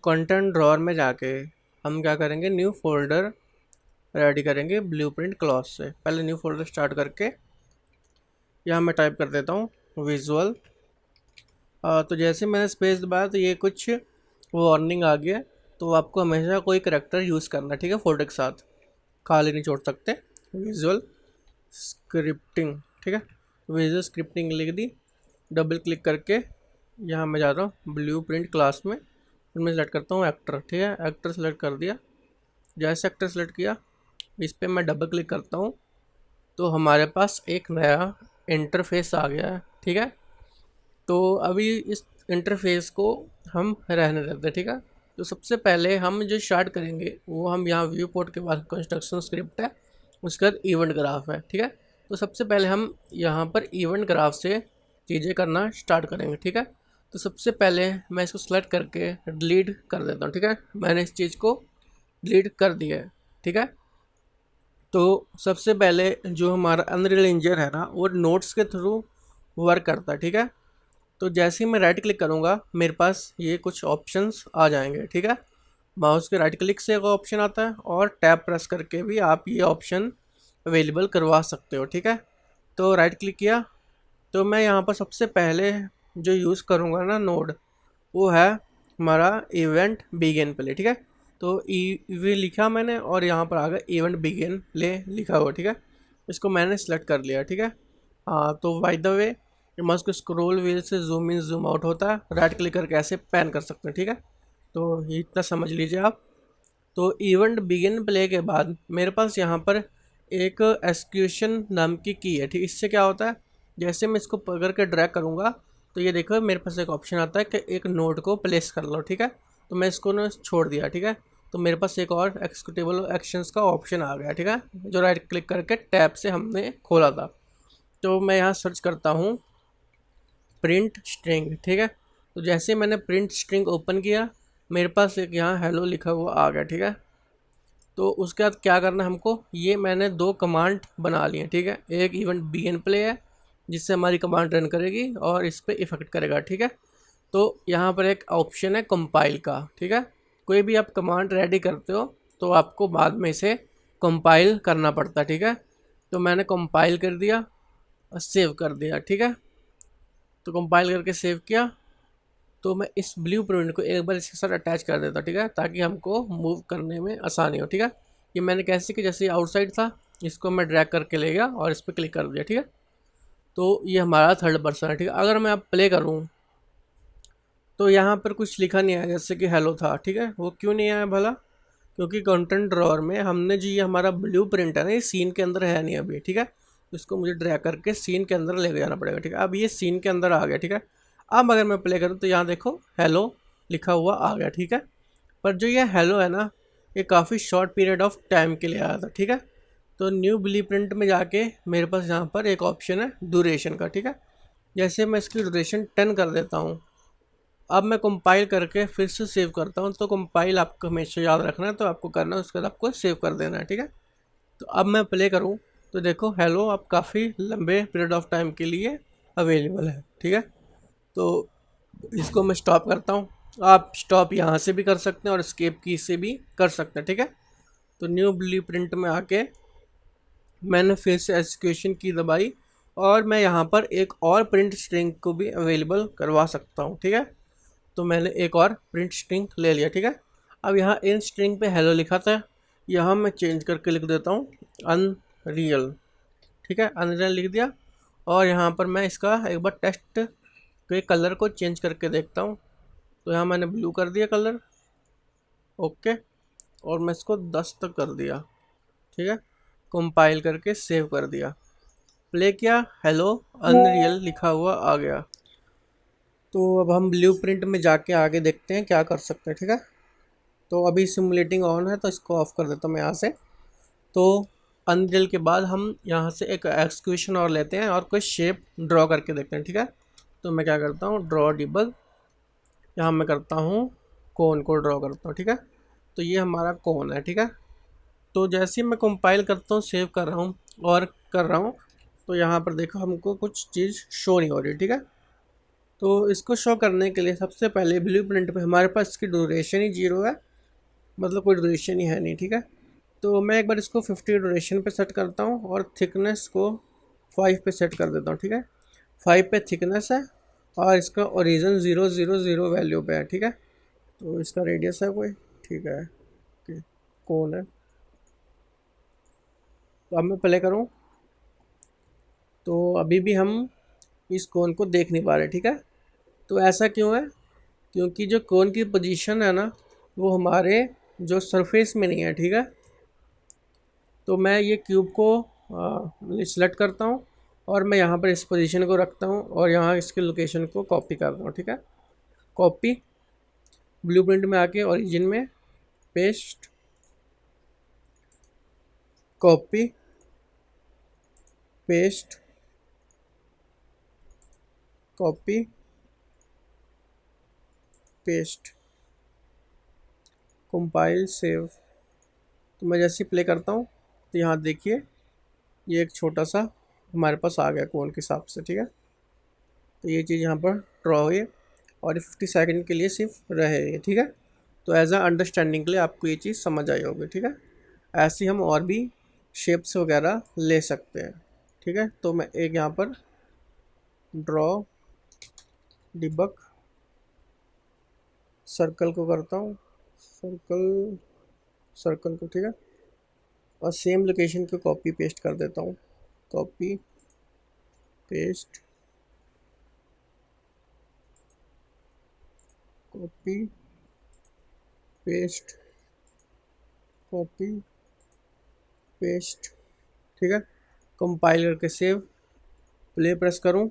Content drawer में जाके हम क्या करेंगे, न्यू फोल्डर रेडी करेंगे ब्लूप्रिंट क्लास से। पहले न्यू फोल्डर स्टार्ट करके यहाँ मैं टाइप कर देता हूँ विजुअल। तो जैसे मैंने स्पेस दबाया तो ये कुछ वार्निंग आ गया। तो आपको हमेशा कोई करेक्टर यूज़ करना, ठीक है, फोल्डर के साथ खाली नहीं छोड़ सकते। विजुअल स्क्रिप्टिंग, ठीक है, विजुअल स्क्रिप्टिंग लिख दी। डबल क्लिक करके यहाँ मैं जा रहा हूँ ब्लूप्रिंट क्लास में, फिर मैं सेलेक्ट करता हूँ एक्टर, ठीक है, एक्टर सेलेक्ट कर दिया। जैसे एक्टर सेलेक्ट किया इस पर मैं डबल क्लिक करता हूँ तो हमारे पास एक नया इंटरफेस आ गया है, ठीक है। तो अभी इस इंटरफेस को हम रहने देते हैं, ठीक है। तो सबसे पहले हम जो स्टार्ट करेंगे वो हम यहाँ व्यू पोर्ट के बाद कंस्ट्रक्शन स्क्रिप्ट है, उसके बाद इवेंट ग्राफ है, ठीक है। तो सबसे पहले हम यहाँ पर इवेंट ग्राफ से चीज़ें करना स्टार्ट करेंगे, ठीक है। तो सबसे पहले मैं इसको सेलेक्ट करके डिलीट कर देता हूँ, ठीक है। मैंने इस चीज़ को डिलीट कर दिया है, ठीक है। तो सबसे पहले जो हमारा अनरियल इंजन है ना वो नोट्स के थ्रू वर्क करता है, ठीक है। तो जैसे ही मैं राइट क्लिक करूँगा मेरे पास ये कुछ ऑप्शंस आ जाएंगे, ठीक है। माउस के राइट क्लिक से एक ऑप्शन आता है और टैब प्रेस करके भी आप ये ऑप्शन अवेलेबल करवा सकते हो, ठीक है। तो राइट क्लिक किया तो मैं यहाँ पर सबसे पहले जो यूज़ करूँगा ना नोड वो है हमारा इवेंट बिगिन प्ले, ठीक है। तो वी लिखा मैंने और यहाँ पर आ गया इवेंट बिगिन प्ले लिखा हुआ, ठीक है। इसको मैंने सेलेक्ट कर लिया, ठीक है। हाँ, तो बाय द वे माउस को स्क्रॉल व्हील से जूम इन जूम आउट होता है, राइट क्लिक करके ऐसे पैन कर सकते हैं, ठीक है। तो ये इतना समझ लीजिए आप। तो इवेंट बिगिन प्ले के बाद मेरे पास यहाँ पर एक एक्सक्यूशन नाम की है, ठीक। इससे क्या होता है, जैसे मैं इसको पकड़ के ड्रैग करूँगा तो ये देखो मेरे पास एक ऑप्शन आता है कि एक नोड को प्लेस कर लो, ठीक है। तो मैं इसको ना छोड़ दिया, ठीक है। तो मेरे पास एक और एक्सिक्यूटेबल एक्शंस का ऑप्शन आ गया, ठीक है, जो राइट क्लिक करके टैब से हमने खोला था। तो मैं यहाँ सर्च करता हूँ प्रिंट स्ट्रिंग, ठीक है। तो जैसे मैंने प्रिंट स्ट्रिंग ओपन किया मेरे पास एक यहाँ हेलो लिखा हुआ आ गया, ठीक है। तो उसके बाद क्या करना है हमको, ये मैंने दो कमांड बना लिए, ठीक है। एक इवेंट बिगिन प्ले है जिससे हमारी कमांड रन करेगी और इस पर इफेक्ट करेगा, ठीक है। तो यहाँ पर एक ऑप्शन है कंपाइल का, ठीक है। कोई भी आप कमांड रेडी करते हो तो आपको बाद में इसे कंपाइल करना पड़ता है, ठीक है। तो मैंने कंपाइल कर दिया और सेव कर दिया, ठीक है। तो कंपाइल करके सेव किया तो मैं इस ब्लू प्रिंट को एक बार इसके साथ अटैच कर देता, ठीक है, ताकि हमको मूव करने में आसानी हो, ठीक है। ये मैंने कैसे कि जैसे आउटसाइड था इसको मैं ड्रैग करके ले गया और इस पर क्लिक कर दिया, ठीक है। तो ये हमारा थर्ड पर्सन है, ठीक है। अगर मैं अब प्ले करूँ तो यहाँ पर कुछ लिखा नहीं आया, जैसे कि हेलो था, ठीक है। वो क्यों नहीं आया भला, क्योंकि कंटेंट ड्रॉअर में हमने जो ये हमारा ब्लू प्रिंट है ना ये सीन के अंदर है नहीं अभी, ठीक है। इसको मुझे ड्रैग करके सीन के अंदर ले जाना पड़ेगा, ठीक है। अब ये सीन के अंदर आ गया, ठीक है। अब अगर मैं प्ले करूँ तो यहाँ देखो हेलो लिखा हुआ आ गया, ठीक है। पर जो ये हेलो है ना ये काफ़ी शॉर्ट पीरियड ऑफ टाइम के लिए आया था, ठीक है। तो न्यू ब्लू प्रिंट में जाके मेरे पास यहाँ पर एक ऑप्शन है ड्यूरेशन का, ठीक है। जैसे मैं इसकी ड्यूरेशन 10 कर देता हूँ। अब मैं कंपाइल करके फिर से सेव करता हूँ। तो कंपाइल आपको हमेशा याद रखना है, तो आपको करना है उसके बाद आपको सेव कर देना है, ठीक है। तो अब मैं प्ले करूँ तो देखो हेलो अब काफ़ी लंबे पीरियड ऑफ टाइम के लिए अवेलेबल है, ठीक है। तो इसको मैं स्टॉप करता हूँ। आप स्टॉप यहाँ से भी कर सकते हैं और एस्केप की से भी कर सकते हैं, ठीक है। तो न्यू ब्लू प्रिंट में आके मैंने फिर से एग्जीक्यूशन की दबाई और मैं यहाँ पर एक और प्रिंट स्ट्रिंग को भी अवेलेबल करवा सकता हूँ, ठीक है। तो मैंने एक और प्रिंट स्ट्रिंग ले लिया, ठीक है। अब यहाँ इन स्ट्रिंग पे हेलो लिखा था, यहाँ मैं चेंज करके लिख देता हूँ अनरियल, ठीक है, अनरियल लिख दिया। और यहाँ पर मैं इसका एक बार टेस्ट के कलर को चेंज करके देखता हूँ। तो यहाँ मैंने ब्लू कर दिया कलर, ओके, और मैं इसको 10 तक कर दिया, ठीक है। कंपाइल करके सेव कर दिया, प्ले किया, हेलो अनरियल लिखा हुआ आ गया। तो अब हम ब्लू प्रिंट में जाके आगे देखते हैं क्या कर सकते हैं, ठीक है। तो अभी सिमुलेटिंग ऑन है तो इसको ऑफ कर देता हूँ मैं यहाँ से। तो अनरियल के बाद हम यहाँ से एक एक्सक्यूशन और लेते हैं और कोई शेप ड्रॉ करके देखते हैं, ठीक है। तो मैं क्या करता हूँ ड्रॉ डिबल, यहाँ मैं करता हूँ कोन को ड्रॉ करता हूँ, ठीक है। तो ये हमारा कोन है, ठीक है। तो जैसे ही मैं कंपाइल करता हूँ सेव कर रहा हूँ और कर रहा हूँ तो यहाँ पर देखो हमको कुछ चीज़ शो नहीं हो रही, ठीक है। तो इसको शो करने के लिए सबसे पहले ब्लूप्रिंट पे हमारे पास इसकी ड्यूरेशन ही 0 है, मतलब कोई ड्यूरेशन ही है नहीं, ठीक है। तो मैं एक बार इसको 50 ड्यूरेशन पे सेट करता हूँ और थिकनेस को 5 पे सेट कर देता हूँ, ठीक है। 5 पे थिकनेस है और इसका ओरिजिन 0 0 0 वैल्यू पे है, ठीक है। तो इसका रेडियस है कोई, ठीक है, कौन है। तो अब मैं प्ले करूँ तो अभी भी हम इस कोन को देख नहीं पा रहे, ठीक है। तो ऐसा क्यों है, क्योंकि जो कोन की पोजीशन है ना वो हमारे जो सरफेस में नहीं है, ठीक है। तो मैं ये क्यूब को सिलेक्ट करता हूँ और मैं यहाँ पर इस पोजीशन को रखता हूँ और यहाँ इसके लोकेशन को कॉपी करता हूँ, ठीक है। कॉपी, ब्लूप्रिंट में आके ओरिजिन में paste, copy paste, copy paste, compile save. तो मैं जैसे प्ले करता हूँ तो यहाँ देखिए ये एक छोटा सा हमारे पास आ गया कोन के हिसाब से, ठीक है। तो ये चीज़ यहाँ पर ड्रॉ हुई और 50 सेकंड के लिए सिर्फ रहे ये, ठीक है। तो एज अ अंडरस्टैंडिंग के लिए आपको ये चीज़ समझ आई होगी, ठीक है। ऐसे हम और भी शेप्स वगैरह ले सकते हैं, ठीक है। तो मैं एक यहाँ पर ड्रॉ डिबक सर्कल को करता हूँ, सर्कल को, ठीक है। और सेम लोकेशन को कॉपी पेस्ट कर देता हूँ, copy paste, copy paste, copy paste, ठीक है। कंपाइल करके सेव, प्ले प्रेस करूँ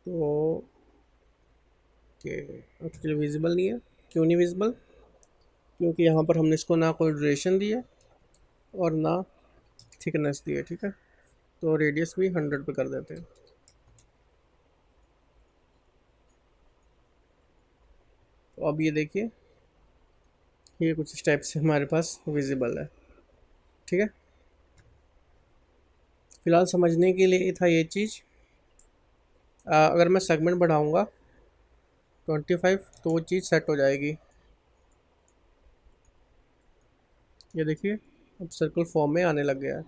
तो एक्चुअली विजिबल नहीं है। क्यों नहीं विजिबल, क्योंकि यहाँ पर हमने इसको ना कोई ड्यूरेशन दी है और ना थिकनेस दी है, ठीक है। तो रेडियस भी 100 पे कर देते हैं। तो अब ये देखिए ये कुछ इस टाइप से हमारे पास विजिबल है, ठीक है। फिलहाल समझने के लिए था ये चीज़। अगर मैं सेगमेंट बढ़ाऊँगा 25 तो वो चीज़ सेट हो जाएगी। ये देखिए अब सर्कल फॉर्म में आने लग गया है।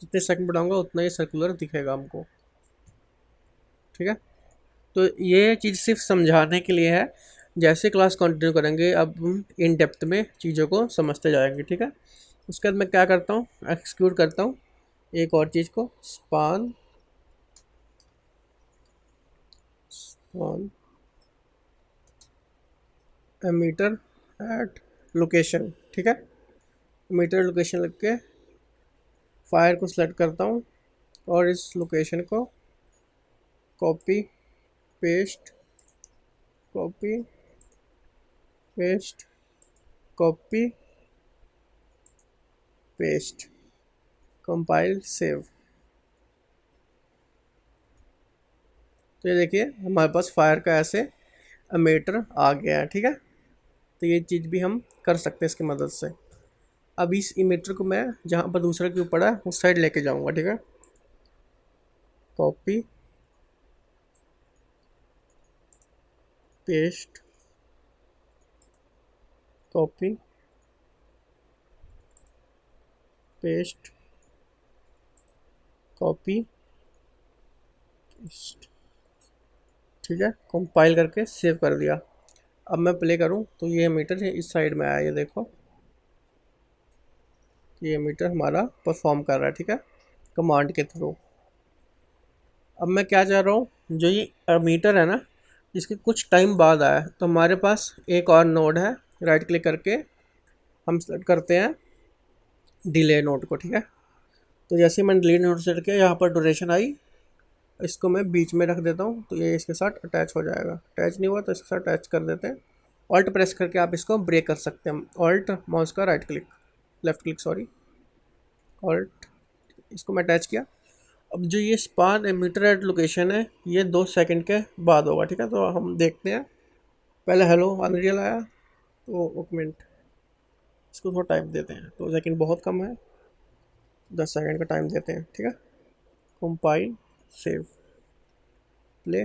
जितने सेकंड बढ़ाऊँगा उतना ही सर्कुलर दिखेगा हमको, ठीक है। तो ये चीज़ सिर्फ समझाने के लिए है, जैसे क्लास कंटिन्यू करेंगे अब हम इन डेप्थ में चीज़ों को समझते जाएंगे, ठीक है। उसके बाद मैं क्या करता हूँ, एक्सक्यूट करता हूँ एक और चीज़ को, स्पान एमीटर एट लोकेशन, ठीक है। मीटर लोकेशन लग के फायर को सिलेक्ट करता हूँ और इस लोकेशन को copy paste, copy paste, copy paste, compile save. तो ये देखिए हमारे पास फायर का ऐसे एमीटर आ गया है, ठीक है। तो ये चीज़ भी हम कर सकते हैं इसकी मदद से। अब इस इमीटर को मैं जहाँ पर दूसरा क्यूब पड़ा है उस साइड लेके जाऊँगा, ठीक है। Copy paste, copy paste, copy paste, ठीक है। कंपाइल करके सेव कर दिया। अब मैं प्ले करूं तो ये मीटर इस साइड में आया, ये देखो ये मीटर हमारा परफॉर्म कर रहा है, ठीक है, कमांड के थ्रू। अब मैं क्या चाह रहा हूँ, जो ये मीटर है ना इसके कुछ टाइम बाद आया तो हमारे पास एक और नोड है, राइट क्लिक करके हम सेलेक्ट करते हैं डिले नोड को, ठीक है। तो जैसे मैंने डिले नोड सेलेक्ट किया यहाँ पर ड्यूरेशन आई, इसको मैं बीच में रख देता हूँ तो ये इसके साथ अटैच हो जाएगा। अटैच नहीं हुआ तो इसके साथ अटैच कर देते हैं। ऑल्ट प्रेस करके आप इसको ब्रेक कर सकते हैं, ऑल्ट माउस का right click, left click sorry, alt, इसको मैं अटैच किया। अब जो ये स्पान एमीटर एट लोकेशन है ये 2 सेकंड के बाद होगा, ठीक है। तो हम देखते हैं, पहले हेलो अनरियल आया तो 1 मिनट, इसको थोड़ा टाइम देते हैं, 2 सेकंड बहुत कम है, 10 सेकंड का टाइम देते हैं, ठीक है। कंपाइल सेव, प्ले,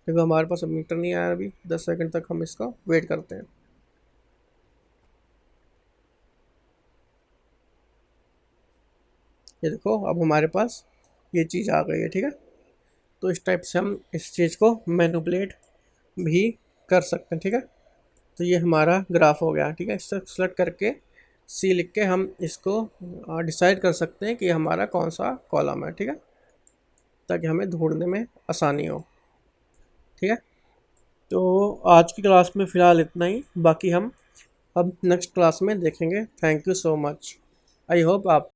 देखो हमारे पास मीटर नहीं आया अभी, 10 सेकंड तक हम इसका वेट करते हैं। ये देखो अब हमारे पास ये चीज़ आ गई है, ठीक है। तो इस टाइप से हम इस चीज़ को मैनिपुलेट भी कर सकते हैं, ठीक है। तो ये हमारा ग्राफ हो गया, ठीक है। इससे सेलेक्ट करके सी लिख के हम इसको डिसाइड कर सकते हैं कि हमारा कौन सा कॉलम है, ठीक है, ताकि हमें ढूंढने में आसानी हो, ठीक है। तो आज की क्लास में फ़िलहाल इतना ही, बाकी हम अब नेक्स्ट क्लास में देखेंगे। Thank you so much. I hope आप